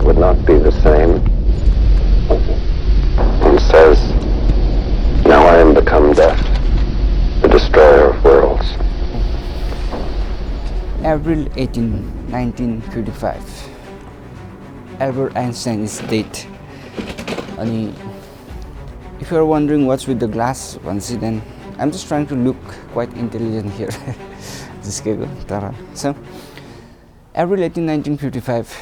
would not be the same, and says, "Now I am become death, the destroyer of worlds." April 18, 1955. Albert Einstein is dead. And if you are wondering what's with the glass, then I'm just trying to look quite intelligent here. So, April 18, 1955,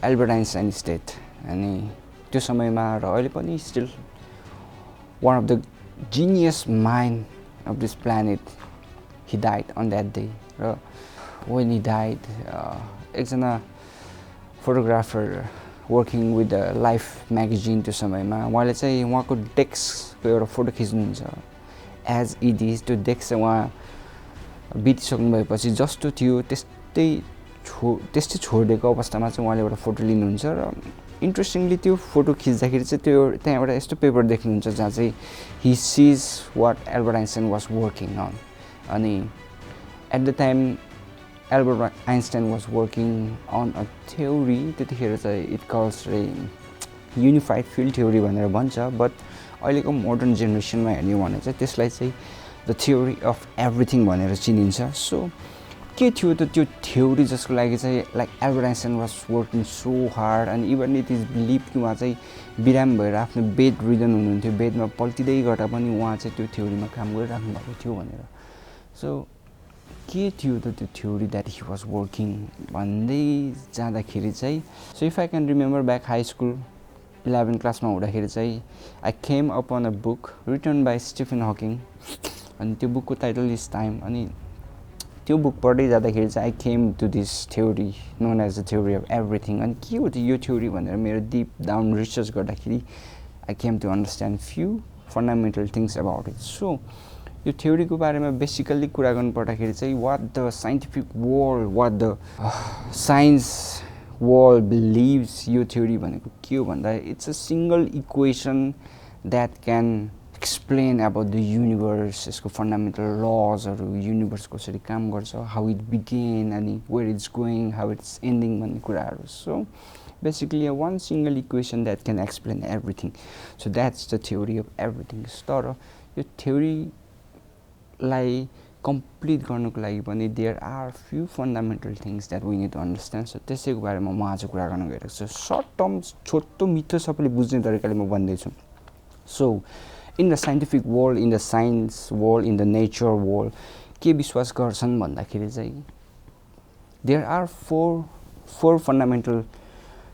Albert Einstein is dead. And त्यो समयमा र अहिले पनि still one of the genius mind of this planet. He died on that day. When he died, एकजना photographer working with the Life magazine त्यो समयमा उहाँले चाहिँ उहाँको डेस्कको एउटा फोटो खिच्नुहुन्छ as it is. त्यो डेस्क चाहिँ उहाँ बितिसक्नु भएपछि जस्तो थियो त्यस्तै छोडेको अवस्थामा चाहिँ उहाँले एउटा फोटो लिनुहुन्छ र इन्ट्रेस्टिङली त्यो फोटो खिच्दाखेरि चाहिँ त्यो त्यहाँ एउटा यस्तो पेपर देख्नुहुन्छ जहाँ चाहिँ he sees what Albert Einstein was working on. अनि at the time Albert Einstein was working on a theory. त्यतिखेर चाहिँ it calls unified field theory भनेर भन्छ, but अहिलेको मोडर्न जेनेरेसनमा हेर्ने हो भने चाहिँ त्यसलाई चाहिँ the theory of everything भनेर चिनिन्छ. सो के थियो त त्यो थ्योरी जसको लागि चाहिँ like Albert Einstein was working so hard and even it is believe कि उहाँ चाहिँ बिराम भएर आफ्नो बेड रिडन हुनुहुन्थ्यो, बेडमा पल्टिँदै गर्दा पनि उहाँ चाहिँ त्यो थ्योरीमा काम गरिराख्नु भएको थियो भनेर. सो के थियो त त्यो theory that he was working भन्दै जाँदाखेरि चाहिँ so if I can remember back high school 11 क्लासमा हुँदाखेरि चाहिँ I came upon a book written by Stephen Hawking. अनि त्यो बुकको टाइटल इज टाइम. अनि त्यो बुक पढ्दै जाँदाखेरि चाहिँ I came to this theory known as the theory of everything. अनि के हो त यो थ्योरी भनेर मेरो डिप डाउन रिसर्च गर्दाखेरि I came to understand few fundamental things about it. So यो थ्योरीको बारेमा बेसिकल्ली कुरा गर्नु पर्दाखेरि चाहिँ what the scientific world, what the science world believes यो थ्योरी भनेको के हो भन्दा it's a single equation that can explain about the universe, यसको फन्डामेन्टल लजहरू, युनिभर्स कसरी काम गर्छ, हाउ इट बिगेन अनि where it's going, how it's ending भन्ने कुराहरू. So basically one single equation that can explain everything. So that's the theory of everything. तर यो थ्योरीलाई कम्प्लिट गर्नुको लागि पनि there are few fundamental things that we need to understand. So त्यसैको बारेमा म आज कुरा गर्न गइरहेको छु. सर्ट टर्म्स छोटो मिठो सबैले बुझ्ने तरिकाले म भन्दैछु. So in the scientific world, in the science world, in the nature world, के विश्वास गर्छन् भन्दाखेरि चाहिँ there are four fundamental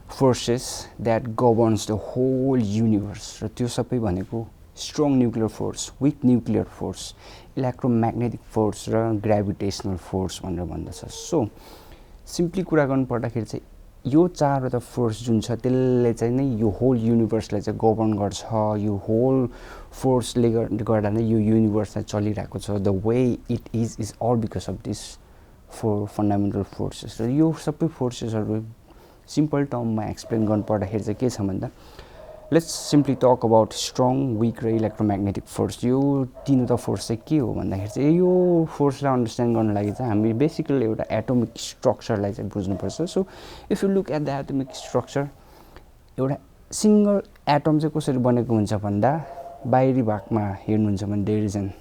forces that governs the whole universe. र त्यो सबै भनेको strong nuclear force, weak nuclear force, electromagnetic force र gravitational force भनेर भन्दछ. सो सिम्पली कुरा गर्नु पर्दाखेरि चाहिँ यो चारवटा फोर्स जुन छ त्यसले चाहिँ नै यो होल युनिभर्सलाई चाहिँ गभर्न गर्छ. यो होल फोर्सले गर्दा नै यो युनिभर्स चाहिँ चलिरहेको छ. The way it is all because of this four fundamental forces. र यो सबै फोर्सेसहरू सिम्पल टर्ममा एक्सप्लेन गर्नु पर्दाखेरि चाहिँ के छ भन्दा let's simply talk about strong, weak र इलेक्ट्रोम्याग्नेटिक फोर्स. यो तिनवटा फोर्स चाहिँ के हो भन्दाखेरि चाहिँ यो फोर्सलाई अन्डरस्ट्यान्ड गर्नु लागि चाहिँ हामी बेसिकली एउटा एटोमिक स्ट्रक्चरलाई चाहिँ बुझ्नुपर्छ. So if you look at the atomic structure, एउटा सिङ्गल एटम चाहिँ कसरी बनेको हुन्छ भन्दा बाहिरी भागमा हेर्नुहुन्छ भने देयर इज एन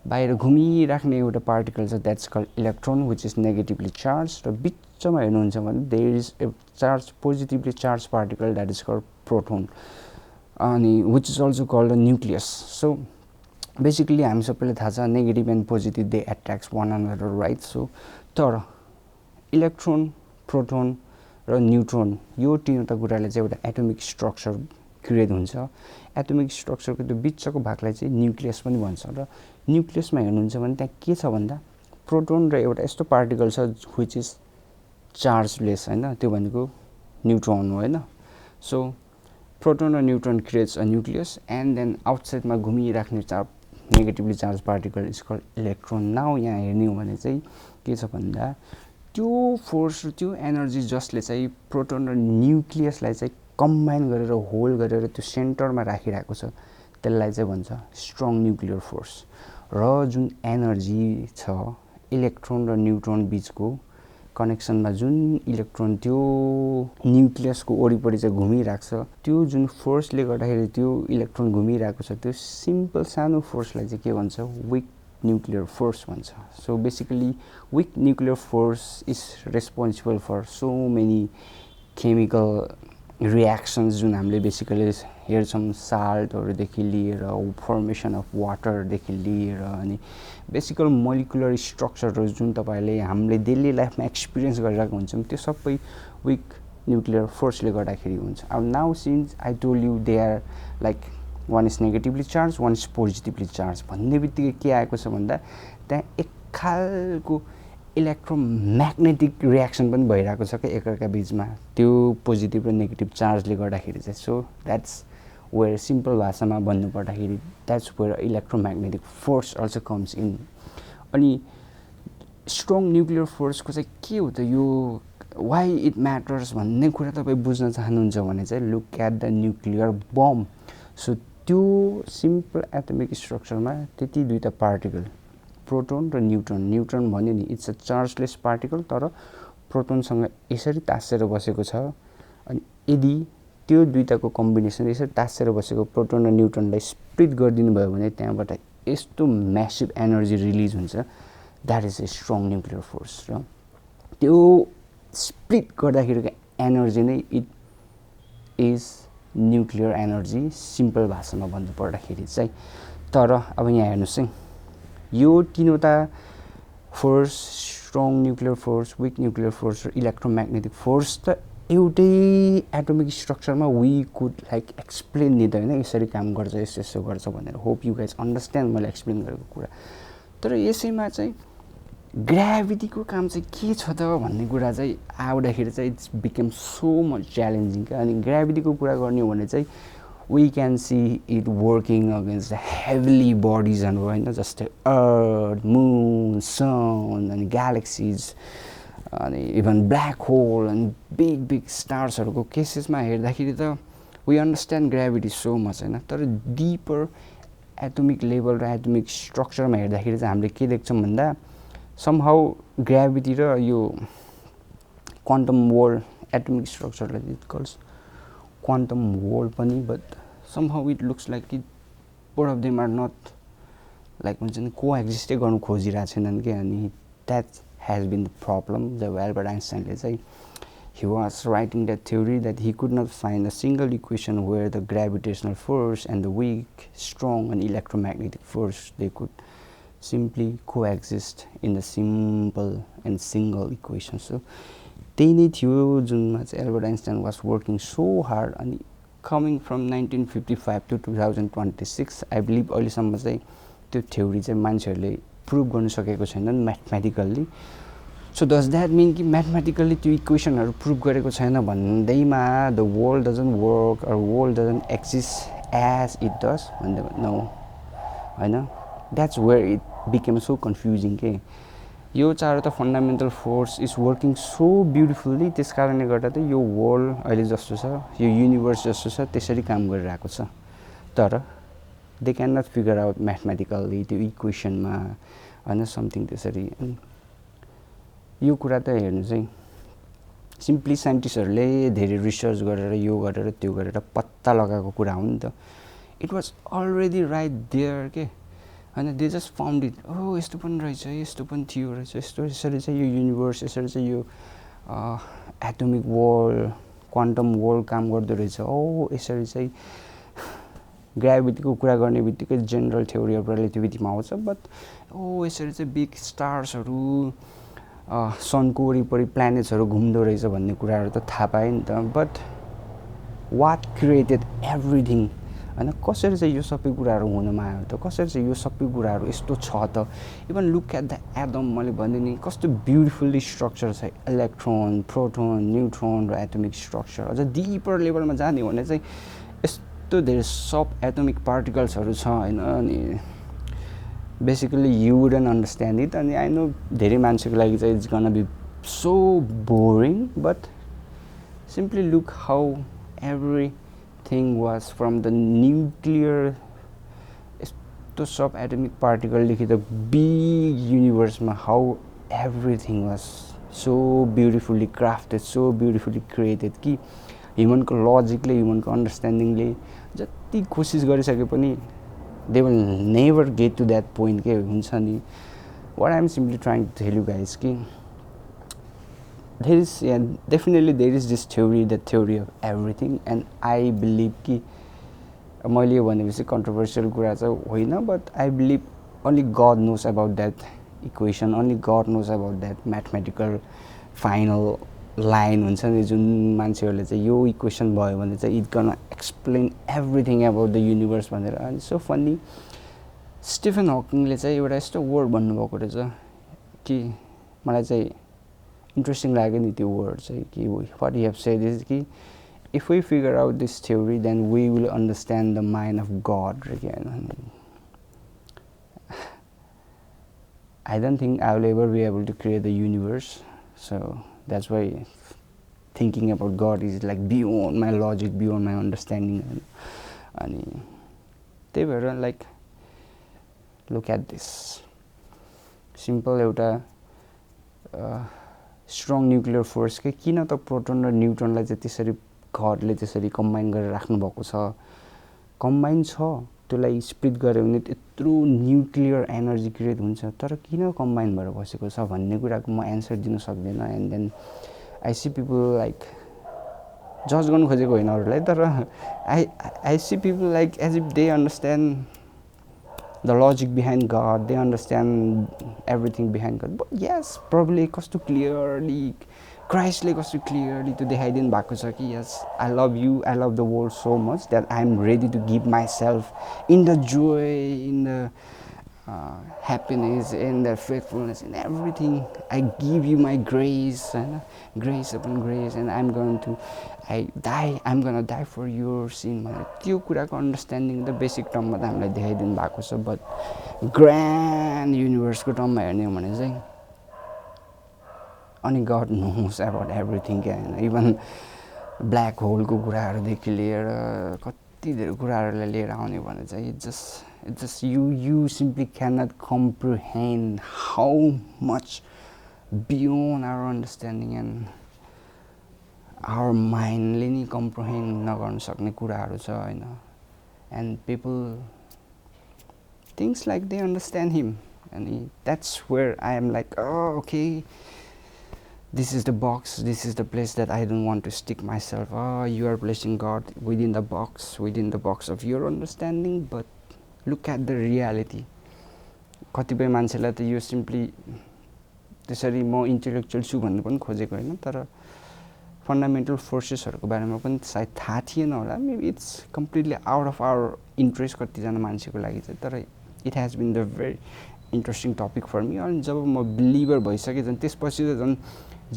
बाहिर घुमिराख्ने एउटा पार्टिकल छ that's called electron which is negatively charged. र बिचमा हेर्नुहुन्छ भने there is a charge positively charged particle that is called proton अनि which is also called a nucleus. So basically हामी सबैलाई थाहा छ negative and positive they attracts one another, right. So तर इलेक्ट्रोन, प्रोटोन र न्युट्रोन यो तिनवटा कुराले चाहिँ एउटा एटोमिक स्ट्रक्चर क्रिएट हुन्छ. एटोमिक स्ट्रक्चरको त्यो बिचको भागलाई चाहिँ न्युक्लियस पनि भन्छ. र न्युक्लियसमा हेर्नुहुन्छ भने त्यहाँ के छ भन्दा प्रोटोन र एउटा यस्तो पार्टिकल छ विच इज चार्जलेस, होइन, त्यो भनेको न्युट्रोन हो, होइन. सो प्रोटोन र neutron creates a nucleus and then आउटसाइडमा घुमिराख्ने negatively charged particle is called electron. Now यहाँ हेर्ने हो भने चाहिँ के छ भन्दा त्यो फोर्स र त्यो एनर्जी जसले चाहिँ प्रोटोन र न्युक्लियसलाई चाहिँ कम्बाइन गरेर होल गरेर त्यो सेन्टरमा राखिरहेको छ त्यसलाई चाहिँ भन्छ स्ट्रङ न्युक्लियर फोर्स. र जुन एनर्जी छ इलेक्ट्रोन र न्युट्रोन बिचको कनेक्सनमा जुन इलेक्ट्रोन त्यो न्युक्लियसको वरिपरि चाहिँ घुमिरहेको छ त्यो जुन फोर्सले गर्दाखेरि त्यो इलेक्ट्रोन घुमिरहेको छ त्यो सिम्पल सानो फोर्सलाई चाहिँ के भन्छ विक न्युक्लियर फोर्स भन्छ so basically weak nuclear force is responsible for so many chemical reactions जुन हामीले बेसिकली हेर्छौँ साल्टहरूदेखि लिएर फर्मेसन अफ वाटरदेखि लिएर अनि बेसिकल मोलिकुलर स्ट्रक्चरहरू जुन तपाईँहरूले हामीले डेली लाइफमा एक्सपिरियन्स गरिरहेको हुन्छौँ त्यो सबै विक न्युक्लियर फोर्सले गर्दाखेरि हुन्छ अब now since I told you they are like one is negatively charge one is positively charge भन्ने बित्तिकै के आएको छ भन्दा त्यहाँ एक खालको इलेक्ट्रोम्याग्नेटिक रियाक्सन पनि भइरहेको छ क्या एकअर्का बिचमा त्यो पोजिटिभ र नेगेटिभ चार्जले गर्दाखेरि चाहिँ सो द्याट्स वेयर सिम्पल भाषामा भन्नुपर्दाखेरि that's where electromagnetic force also comes in अनि स्ट्रङ न्युक्लियर फोर्सको चाहिँ के हो त यो वाइ इट म्याटर्स भन्ने कुरा तपाईँ बुझ्न चाहनुहुन्छ भने चाहिँ look at the nuclear bomb so त्यो सिम्पल एटमिक स्ट्रक्चरमा त्यति दुईवटा पार्टिकल प्रोटोन र न्युट्रोन भन्यो नि इट्स अ चार्जलेस पार्टिकल तर प्रोटोनसँग यसरी तासेर बसेको छ अनि यदि त्यो दुईटाको कम्बिनेसन यसरी तासेर बसेको प्रोटोन र न्युट्रोनलाई स्प्लिट गरिदिनु भयो भने त्यहाँबाट यस्तो म्यासिभ एनर्जी रिलिज हुन्छ that is a strong nuclear force र त्यो स्प्लिट गर्दाखेरिको एनर्जी नै it is nuclear energy simple भाषामा भन्नुपर्दाखेरि चाहिँ तर अब यहाँ हेर्नुहोस् है यो तीनवटा force strong nuclear force weak nuclear force र इलेक्ट्रोम्याग्नेटिक फोर्स त एउटै एटोमिक स्ट्रक्चरमा वी कुड लाइक एक्सप्लेन नि त होइन यसरी काम गर्छ यसो गर्छ भनेर होप यु गाइज अन्डरस्ट्यान्ड मैले एक्सप्लेन गरेको कुरा तर यसैमा चाहिँ ग्राभिटीको काम चाहिँ के छ त भन्ने कुरा चाहिँ आउँदाखेरि चाहिँ it's became so much challenging क्या अनि ग्राभिटीको कुरा गर्ने हो भने चाहिँ we can see it working against the heavily bodies and होइन जस्तै अर्थ मुन सन अनि ग्यालेक्सिज अनि इभन ब्ल्याक होल अनि बिग स्टार्सहरूको केसेसमा हेर्दाखेरि त we understand gravity so much होइन तर डिपर एटोमिक लेभल र एटोमिक स्ट्रक्चरमा हेर्दाखेरि चाहिँ हामीले के देख्छौँ भन्दा समहाउ ग्राभिटी र यो क्वान्टम वर्ल्ड एटोमिक स्ट्रक्चरलाई इट कल्स quantum world पनि but somehow it looks like it both of them are not like हुन्छ नि कोएक्जिस्टै गर्नु खोजिरहेको छैनन् के अनि that has been the problem job Albert Einstein ले चाहिँ he was writing that theory that he could not find a single equation where the gravitational force and the weak strong and electromagnetic force they could simply coexist in the simple and single equation so त्यही नै थियो जुनमा चाहिँ Albert Einstein was working so hard अनि coming from 1955 to 2026 I believe अहिलेसम्म चाहिँ त्यो theory चाहिँ मान्छेहरूले प्रुभ गर्नु सकेको छैनन् mathematically so does that mean कि म्याथमेटिकल्ली त्यो इक्वेसनहरू प्रुभ गरेको छैन भन्दैमा the world doesn't work or world doesn't exist as it does भन्दै नो होइन that's where it became so confusing के यो चारवटा fundamental force is working so beautifully त्यस कारणले गर्दा त यो वर्ल्ड अहिले जस्तो छ यो युनिभर्स जस्तो छ त्यसरी काम गरिरहेको छ तर they can not figure out mathematically त्यो इक्वेसनमा होइन समथिङ त्यसरी यो कुरा त हेर्नु चाहिँ सिम्पली साइन्टिस्टहरूले धेरै रिसर्च गरेर यो गरेर त्यो गरेर पत्ता लगाएको कुरा हो नि त it was already right there के होइन they just found it oh यस्तो पनि रहेछ यस्तो पनि थियो रहेछ यस्तो यसरी चाहिँ यो युनिभर्स यसरी चाहिँ यो एटोमिक वर्ल्ड क्वान्टम वर्ल्ड काम गर्दो रहेछ ओ यसरी चाहिँ ग्राभिटीको कुरा गर्ने बित्तिकै जेनरल थ्योरी अफ रिलेटिभिटीमा आउँछ बट ओ यसरी चाहिँ बिग स्टार्सहरू सनको वरिपरि प्लानेट्सहरू घुम्दो रहेछ भन्ने कुराहरू त थाहा पाएँ नि त बट वाट क्रिएटेड एभ्रिथिङ होइन कसरी चाहिँ यो सबै कुराहरू हुनमा आयो त कसरी चाहिँ यो सबै कुराहरू यस्तो छ त even look at the atom मैले भने नि कस्तो ब्युटिफुल्ली स्ट्रक्चर छ इलेक्ट्रोन प्रोटोन न्युट्रोन र एटोमिक स्ट्रक्चर अझ डिपर लेभलमा जाने हो भने चाहिँ यस्तो धेरै सब एटोमिक पार्टिकल्सहरू छ होइन अनि basically you wouldn't understand it अनि आई नो धेरै मान्छेको लागि चाहिँ it's gonna be so boring but simply look how everything was from the nuclear यस्तो सब एटोमिक पार्टिकलदेखि त बिग युनिभर्समा how everything was so beautifully crafted so beautifully created कि ह्युमनको लजिकले ह्युमनको अन्डरस्ट्यान्डिङले जति कोसिस गरिसके पनि they will never get to that point के हुन्छ नि what I am simply trying to tell you guys कि there is definitely there is this theory, the theory of everything, and I believe कि मैले भनेपछि controversial कुरा चाहिँ होइन, but I believe only God knows about that equation, only God knows about that mathematical final line हुन्छ नि जुन मान्छेहरूले चाहिँ यो इक्वेसन भयो भने चाहिँ it gonna explain everything about the universe भनेर. अनि so funny स्टिफन हकिङले चाहिँ एउटा यस्तो वर्ड भन्नुभएको रहेछ कि मलाई चाहिँ interesting लाग्यो नि त्यो वर्ड चाहिँ कि what he have said is कि if we figure out this theory then we will understand the mind of God again. I don't think I will ever be able to create the universe, so that's why thinking about God is like beyond my logic, beyond my understanding. अनि त्यही भएर like look at this simple एउटा strong nuclear force के किन त proton र न्युट्रोनलाई चाहिँ त्यसरी घरले त्यसरी कम्बाइन गरेर राख्नु भएको छ कम्बाइन छ त्यसलाई स्प्लिट गर्यो भने त्यत्रो न्युक्लियर एनर्जी क्रिएट हुन्छ तर किन कम्बाइन भएर बसेको छ भन्ने कुराको म एन्सर दिन सक्दिनँ and then I see people like जज गर्नु खोजेको होइन अरूलाई तर I see people like as if they understand the logic behind God, they understand everything behind God. But yes, probably कस्तो clearly Christले कस्तो clearly to देखाइदिनु भएको छ कि yes, I love you, I love the world so much that I'm ready to give myself in the joy, in the happiness, in the faithfulness, in everything. I give you my grace, grace upon grace, and I'm gonna die for your sin. त्यो कुराको understanding त basic टर्ममा त हामीलाई देखाइदिनु भएको छ but grand युनिभर्सको टर्ममा हेर्ने हो भने चाहिँ अनि गड नोस अबाउट एभ्रिथिङ क्या होइन इभन ब्ल्याक होलको कुराहरूदेखि लिएर कति धेरै कुराहरूलाई लिएर आउने भने चाहिँ it's just you simply cannot comprehend how much beyond our understanding and our mind ले नि comprehend नगर्न सक्ने कुराहरू छ हैन and people thinks like they understand him and that's where I am like oh okay this is the box, this is the place that I don't want to stick myself. Oh, you are placing God within the box of your understanding, but look at the reality. कतिपय मान्छेलाई त यो simply त्यसरी म intellectual छु भन्नु पनि खोजेको हैन तर फन्डामेन्टल फोर्सेसहरुको बारेमा पनि सायद थाहा थिएन होला maybe it's completely out of our interest कतिजना मान्छेको लागि चाहिँ तर it has been the very interesting topic for me अनि जब म बिलिभर भइसके झन् त्यसपछि त झन्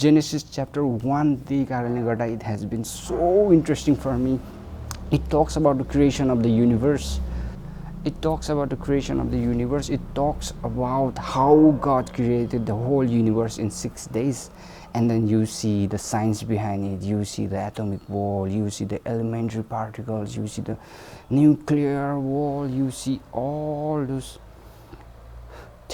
जेनेसिस च्याप्टर 1 देखि कारणले गर्दा it has been so interesting for me it talks about the creation of the universe it talks about the creation of the universe. It talks about how God created the whole universe in 6 days, and then you see the science behind it, you see the atomic wall, you see the elementary particles, you see the nuclear wall, you see all those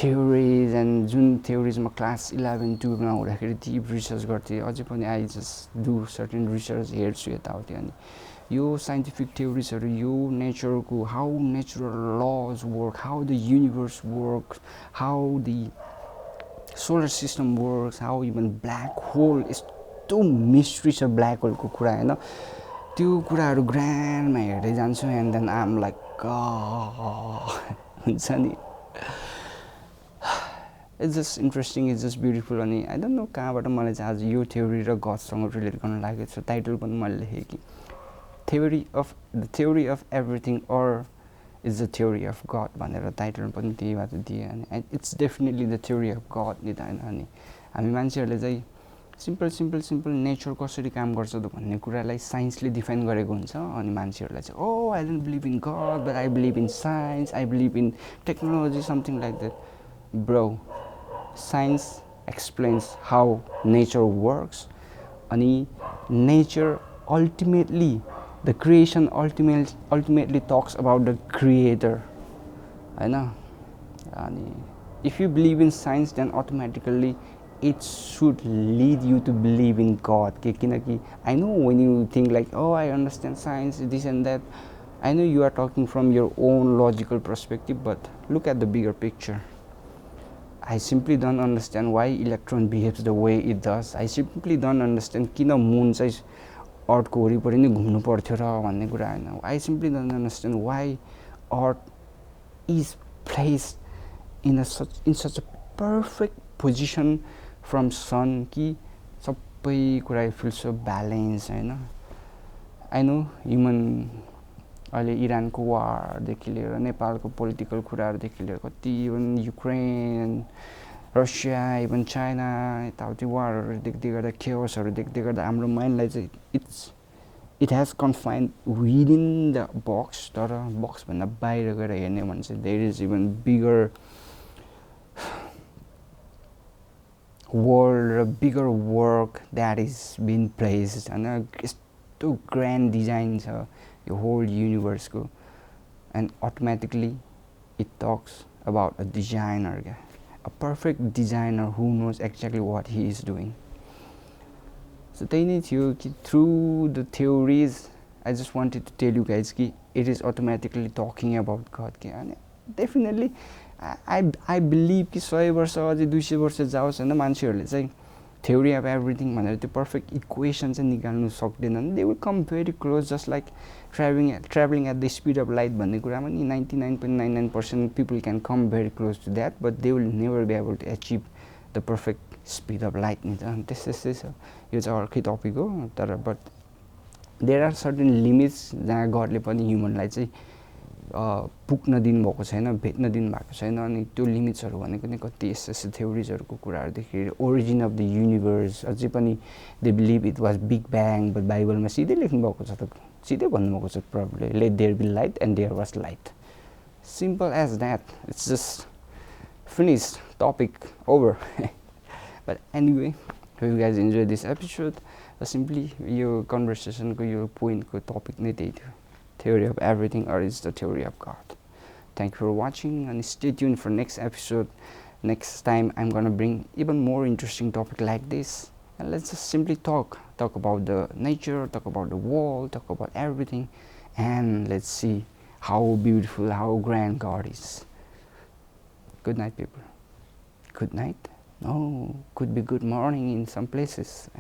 theories and जुन theories ma class 11 12 मा हुँदाखेरि deep research गर्थे अझै पनि I just do certain research हेर्छु यताउति अनि यो साइन्टिफिक थ्योरिजहरु यो नेचरको how natural laws work how the universe works how the solar system works how even black hole यस्तो मिस्ट्री छ ब्ल्याक होलको कुरा हैन त्यो कुराहरु ग्रान्डमा हेर्दै जान्छु and then I am like हुन्छ नि it's just interesting it's just beautiful अनि आई डोन्ट नो कहाँबाट मलाई चाहिँ आज यो थ्योरी र गडसँग रिलेट गर्न लागेको छ टाइटल पनि मैले लेखेँ कि the theory of everything or is the theory of God भनेर टाइटल पनि त्यही भएर दिए अनि it's definitely the theory of God नि त हैन अनि हामी मान्छेहरुले चाहिँ सिम्पल नेचर कसरी काम गर्छ त भन्ने कुरालाई साइन्सले डिफाइन गरेको हुन्छ अनि मान्छेहरुलाई चाहिँ oh I don't believe in God but I believe in science I believe in technology something like that bro science explains how nature works अनि nature ultimately the creation ultimately talks about the creator हैन अनि if you believe in science then automatically it should lead you to believe in God. I know when you think like, oh, I understand science, this and that, I know you are talking from your own logical perspective, but look at the bigger picture. I simply don't understand why electron behaves the way it does. I simply don't understand किन moon चाहिँ अर्थको वरिपरि नै घुम्नु पर्थ्यो र भन्ने कुरा हैन. I simply don't understand why earth is placed in such a perfect position from sun कि सबै कुरा feel so balanced हैन. I know human अहिले इरानको वारदेखि लिएर नेपालको पोलिटिकल कुराहरूदेखि लिएर कति even Ukraine Russia even China यताउति वारहरू देख्दै गर्दा केओसहरू देख्दै गर्दा हाम्रो माइन्डलाई चाहिँ it has confined within the box. तर बक्सभन्दा बाहिर गएर हेर्ने भने चाहिँ there is even bigger world र bigger work that is been placed होइन. यस्तो ग्रान्ड डिजाइन छ your whole universe go, and automatically it talks about a designer guy, a perfect designer who knows exactly what he is doing. So through the theories I just wanted to tell you guys that it is automatically talking about God. And definitely I believe कि 100 वर्ष अझै 200 वर्ष जाओस् हैन मान्छेहरुले चाहिँ theory of everything भनेर त्यो perfect equation चाहिँ निकाल्नु सक्दैनन्. They will come very close, just like traveling at the speed of light भन्ने कुरामा नि 99.99% people can come very close to that, but they will never be able to achieve the perfect speed of light नि त. त्यस्तै छ. यो चाहिँ अर्कै टपिक हो. तर but there are certain limits जहाँ गडले पनि ह्युमनलाई चाहिँ पुग्न दिनुभएको छैन, भेट्न दिनुभएको छैन. अनि त्यो लिमिट्सहरू भनेको नि कति यस्तो थ्योरिजहरूको कुराहरूदेखि ओरिजिन अफ द युनिभर्स अझै पनि they believe it was big bang. But बाइबलमा सिधै लेख्नुभएको छ त, सिधै भन्नुभएको छ प्रभुले, let there be light and there was light. Simple as that. It's just finish topic over. But anyway, hope you guys enjoy this episode. Simply यो कन्भर्सेसनको यो पोइन्टको टपिक नै त्यही थियो. Theory of everything, or is the theory of God. Thank you for watching, and stay tuned for next episode. Next time I'm gonna bring even more interesting topic like this, and let's just simply talk about the nature, talk about the world, talk about everything, and let's see how beautiful, how grand God is. Good night, people. Good night? No, could be good morning in some places.